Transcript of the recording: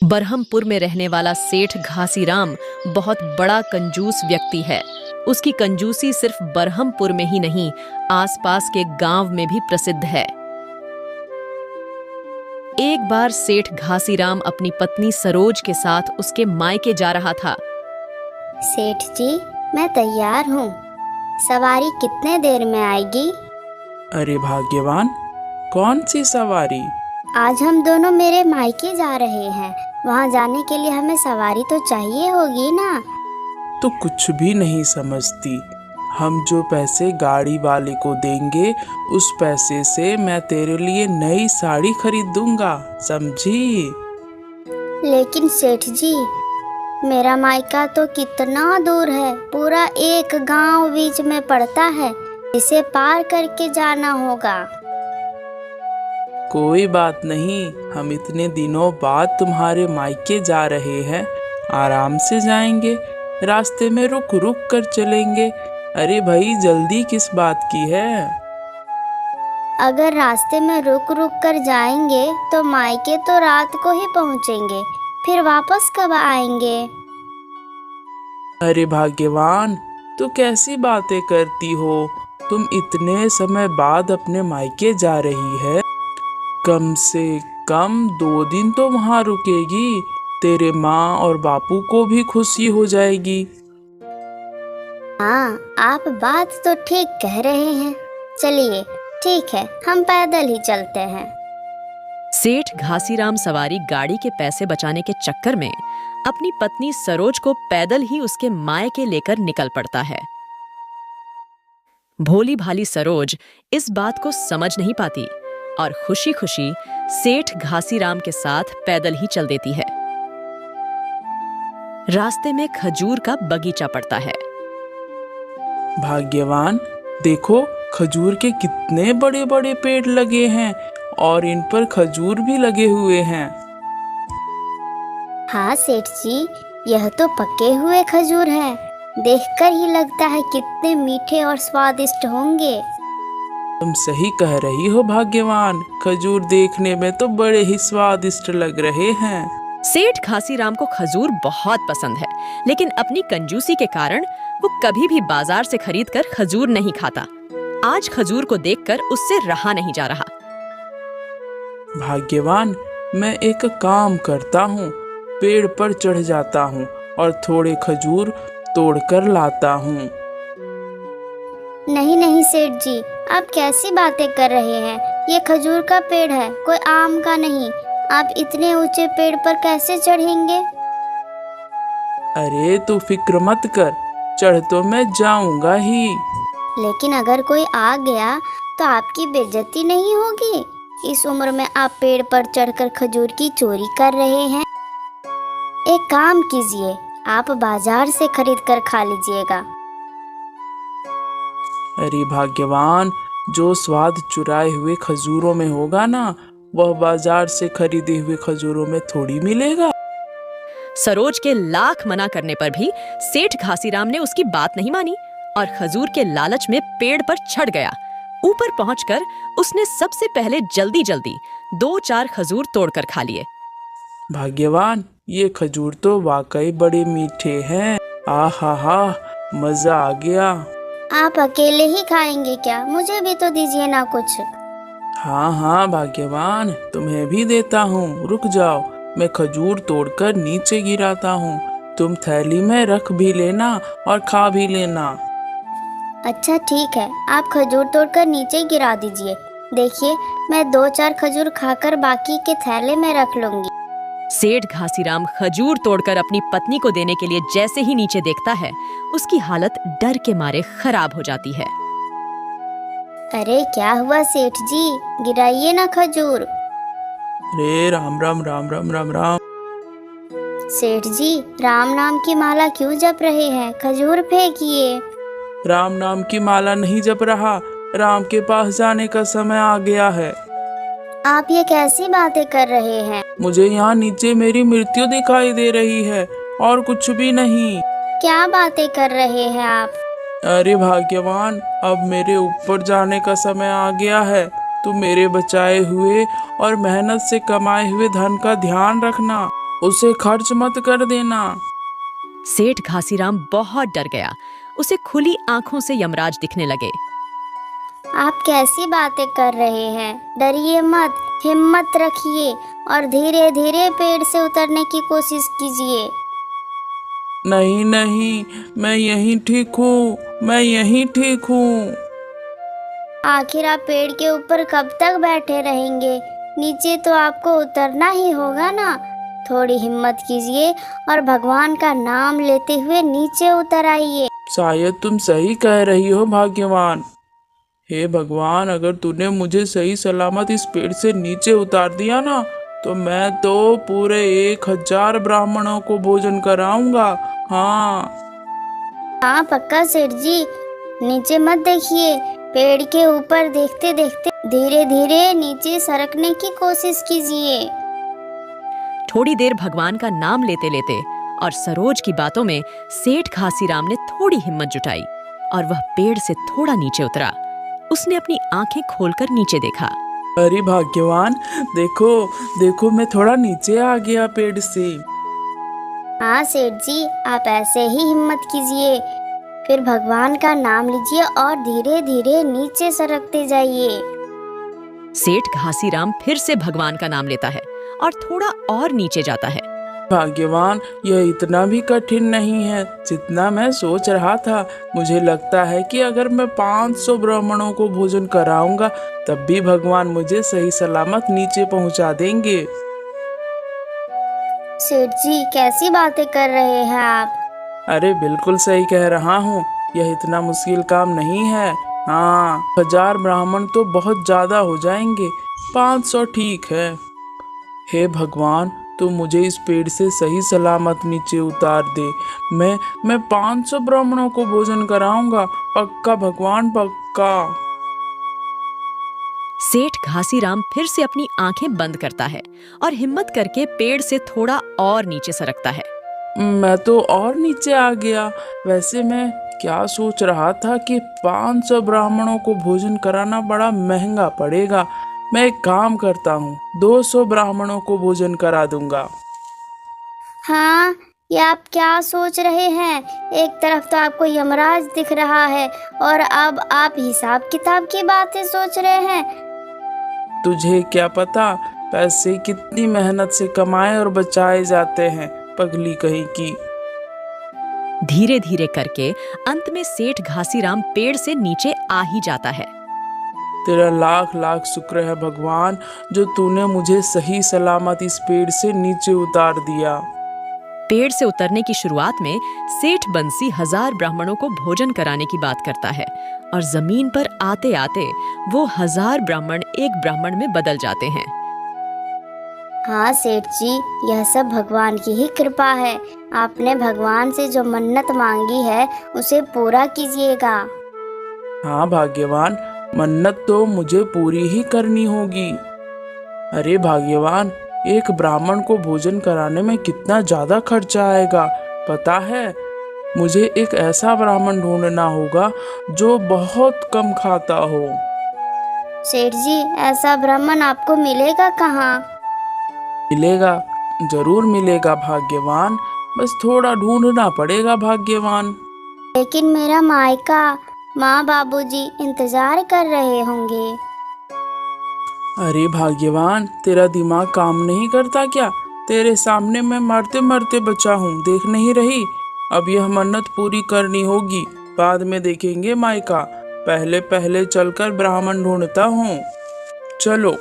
बरहमपुर में रहने वाला सेठ घासीराम बहुत बड़ा कंजूस व्यक्ति है। उसकी कंजूसी सिर्फ बरहमपुर में ही नहीं, आसपास के गांव में भी प्रसिद्ध है। एक बार सेठ घासीराम अपनी पत्नी सरोज के साथ उसके मायके जा रहा था। सेठ जी, मैं तैयार हूँ। सवारी कितने देर में आएगी? अरे भाग्यवान, कौन सी सवारी? आज हम दोनों मेरे मायके जा रहे हैं। वहाँ जाने के लिए हमें सवारी तो चाहिए होगी ना। तो कुछ भी नहीं समझती। हम जो पैसे गाड़ी वाले को देंगे, उस पैसे से मैं तेरे लिए नई साड़ी खरीद दूंगा, समझी? लेकिन सेठ जी, मेरा मायका तो कितना दूर है। पूरा एक गांव बीच में पड़ता है। इसे पार करके जाना होगा। कोई बात नहीं, हम इतने दिनों बाद तुम्हारे मायके जा रहे हैं, आराम से जाएंगे। रास्ते में रुक रुक कर चलेंगे। अरे भाई, जल्दी किस बात की है? अगर रास्ते में रुक रुक कर जाएंगे तो मायके तो रात को ही पहुंचेंगे। फिर वापस कब आएंगे? अरे भाग्यवान, तू कैसी बातें करती हो? तुम इतने समय बाद अपने मायके जा रही है, कम से कम 2 दिन तो वहाँ रुकेगी। तेरे माँ और बापू को भी खुशी हो जाएगी। हाँ, आप बात तो ठीक कह रहे हैं। चलिए, ठीक है, हम पैदल ही चलते हैं। सेठ घासीराम सवारी गाड़ी के पैसे बचाने के चक्कर में अपनी पत्नी सरोज को पैदल ही उसके मायके लेकर निकल पड़ता है। भोली भाली सरोज इस बात को समझ नहीं पाती और खुशी खुशी सेठ घासीराम के साथ पैदल ही चल देती है। रास्ते में खजूर का बगीचा पड़ता है। भाग्यवान, देखो खजूर के कितने बड़े बड़े पेड़ लगे हैं और इन पर खजूर भी लगे हुए हैं। हाँ सेठ जी, यह तो पके हुए खजूर हैं। देखकर ही लगता है कितने मीठे और स्वादिष्ट होंगे। तुम सही कह रही हो भाग्यवान, खजूर देखने में तो बड़े ही स्वादिष्ट लग रहे हैं। सेठ घासीराम को खजूर बहुत पसंद है, लेकिन अपनी कंजूसी के कारण वो कभी भी बाजार से खरीदकर खजूर नहीं खाता। आज खजूर को देखकर उससे रहा नहीं जा रहा। भाग्यवान, मैं एक काम करता हूँ, पेड़ पर चढ़ जाता हूँ और थोड़े खजूर तोड़कर लाता हूँ। नहीं नहीं सेठ जी, आप कैसी बातें कर रहे हैं? ये खजूर का पेड़ है, कोई आम का नहीं। आप इतने ऊंचे पेड़ पर कैसे चढ़ेंगे? अरे तू फिक्र मत कर, चढ़ तो मैं जाऊंगा ही। लेकिन अगर कोई आ गया तो आपकी बेइज्जती नहीं होगी? इस उम्र में आप पेड़ पर चढ़कर खजूर की चोरी कर रहे हैं। एक काम कीजिए, आप बाजार से खरीद कर खा लीजिएगा। अरे भाग्यवान, जो स्वाद चुराए हुए खजूरों में होगा ना, वह बाजार से खरीदे हुए खजूरों में थोड़ी मिलेगा। सरोज के लाख मना करने पर भी सेठ घासीराम ने उसकी बात नहीं मानी और खजूर के लालच में पेड़ पर चढ़ गया। ऊपर पहुंचकर उसने सबसे पहले जल्दी जल्दी 2-4 खजूर तोड़कर खा लिए। भाग्यवान, ये खजूर तो वाकई बड़े मीठे हैं। आहा हा, मजा आ गया। आप अकेले ही खाएंगे क्या? मुझे भी तो दीजिए ना कुछ। हाँ हाँ भाग्यवान, तुम्हें भी देता हूँ। रुक जाओ, मैं खजूर तोड़कर नीचे गिराता हूँ। तुम थैली में रख भी लेना और खा भी लेना। अच्छा ठीक है, आप खजूर तोड़कर नीचे गिरा दीजिए। देखिए, मैं 2-4 खजूर खाकर बाकी के थैले में रख लूंगी। सेठ घासीराम खजूर तोड़कर अपनी पत्नी को देने के लिए जैसे ही नीचे देखता है, उसकी हालत डर के मारे खराब हो जाती है। अरे क्या हुआ सेठ जी? गिराइए ना खजूर। अरे राम राम राम राम राम राम। सेठ जी, राम नाम की माला क्यों जप रहे हैं? खजूर फेंकिए। राम नाम की माला नहीं जप रहा, राम के पास जाने का समय आ गया है। आप ये कैसी बातें कर रहे हैं? मुझे यहाँ नीचे मेरी मृत्यु दिखाई दे रही है और कुछ भी नहीं। क्या बातें कर रहे हैं आप? अरे भाग्यवान, अब मेरे ऊपर जाने का समय आ गया है। तू मेरे बचाए हुए और मेहनत से कमाए हुए धन का ध्यान रखना। उसे खर्च मत कर देना। सेठ घासीराम बहुत डर गया। उसे खुली आंखों से यमराज दिखने लगे। आप कैसी बातें कर रहे हैं? डरिए मत, हिम्मत रखिए और धीरे धीरे पेड़ से उतरने की कोशिश कीजिए। नहीं नहीं, मैं यहीं ठीक हूँ, मैं यहीं ठीक हूँ। आखिर आप पेड़ के ऊपर कब तक बैठे रहेंगे? नीचे तो आपको उतरना ही होगा ना। थोड़ी हिम्मत कीजिए और भगवान का नाम लेते हुए नीचे उतर आइए। शायद तुम सही कह रही हो भाग्यवान। हे भगवान, अगर तूने मुझे सही सलामत इस पेड़ से नीचे उतार दिया ना, तो मैं तो पूरे 1000 ब्राह्मणों को भोजन कराऊंगा। हाँ। हाँ पक्का सेठ जी। नीचे मत देखिए, पेड़ के ऊपर देखते देखते धीरे धीरे नीचे सरकने की कोशिश कीजिए। थोड़ी देर भगवान का नाम लेते लेते और सरोज की बातों में सेठ घासीराम ने थोड़ी हिम्मत जुटाई और वह पेड़ से थोड़ा नीचे उतरा। उसने अपनी आंखें खोलकर नीचे देखा। अरे भाग्यवान, देखो देखो, मैं थोड़ा नीचे आ गया पेड़ से। हाँ सेठ जी, आप ऐसे ही हिम्मत कीजिए, फिर भगवान का नाम लीजिए और धीरे धीरे नीचे सरकते जाइए। सेठ घासीराम फिर से भगवान का नाम लेता है और थोड़ा और नीचे जाता है। भाग्यवान, यह इतना भी कठिन नहीं है जितना मैं सोच रहा था। मुझे लगता है कि अगर मैं 500 ब्राह्मणों को भोजन कराऊंगा, तब भी भगवान मुझे सही सलामत नीचे पहुंचा देंगे। सेठ जी, कैसी बातें कर रहे हैं आप? अरे बिल्कुल सही कह रहा हूँ, यह इतना मुश्किल काम नहीं है। हाँ, 1000 ब्राह्मण तो बहुत ज्यादा हो जाएंगे, 500 ठीक है। हे भगवान, तू मुझे इस पेड़ से सही सलामत नीचे उतार दे। मैं 500 ब्राह्मणों को भोजन कराऊंगा, पक्का भगवान, पक्का। सेठ घासीराम फिर से अपनी आंखें बंद करता है और हिम्मत करके पेड़ से थोड़ा और नीचे सरकता है। मैं तो और नीचे आ गया। वैसे मैं क्या सोच रहा था कि 500 ब्राह्मणों को भोजन कराना बड़ा महंगा पड़ेगा। मैं एक काम करता हूँ, 200 ब्राह्मणों को भोजन करा दूंगा। हाँ, ये आप क्या सोच रहे हैं? एक तरफ तो आपको यमराज दिख रहा है और अब आप हिसाब किताब की बातें सोच रहे हैं। तुझे क्या पता पैसे कितनी मेहनत से कमाए और बचाए जाते हैं, पगली कहीं की। धीरे धीरे करके अंत में सेठ घासीराम पेड़ से नीचे आ ही जाता है। तेरा लाख लाख शुक्र है भगवान, जो तूने मुझे सही सलामत इस पेड़ से नीचे उतार दिया। पेड़ से उतरने की शुरुआत में सेठ बंसी 1000 ब्राह्मणों को भोजन कराने की बात करता है और जमीन पर आते आते वो 1000 ब्राह्मण एक ब्राह्मण में बदल जाते हैं। हाँ सेठ जी, यह सब भगवान की ही कृपा है। आपने भगवान से जो मन्नत मांगी है उसे पूरा कीजिएगा। हाँ भाग्यवान, मन्नत तो मुझे पूरी ही करनी होगी। अरे भाग्यवान, एक ब्राह्मण को भोजन कराने में कितना ज्यादा खर्चा आएगा पता है? मुझे एक ऐसा ब्राह्मण ढूंढना होगा जो बहुत कम खाता हो। सेठ जी, ऐसा ब्राह्मण आपको मिलेगा कहाँ? मिलेगा, जरूर मिलेगा भाग्यवान, बस थोड़ा ढूंढना पड़ेगा भाग्यवान। लेकिन मेरा मायका, माँ बाबूजी इंतजार कर रहे होंगे। अरे भाग्यवान, तेरा दिमाग काम नहीं करता क्या? तेरे सामने मैं मरते मरते बचा हूँ, देख नहीं रही? अब यह मन्नत पूरी करनी होगी, बाद में देखेंगे मायका। पहले पहले चलकर ब्राह्मण ढूंढता हूँ। चलो।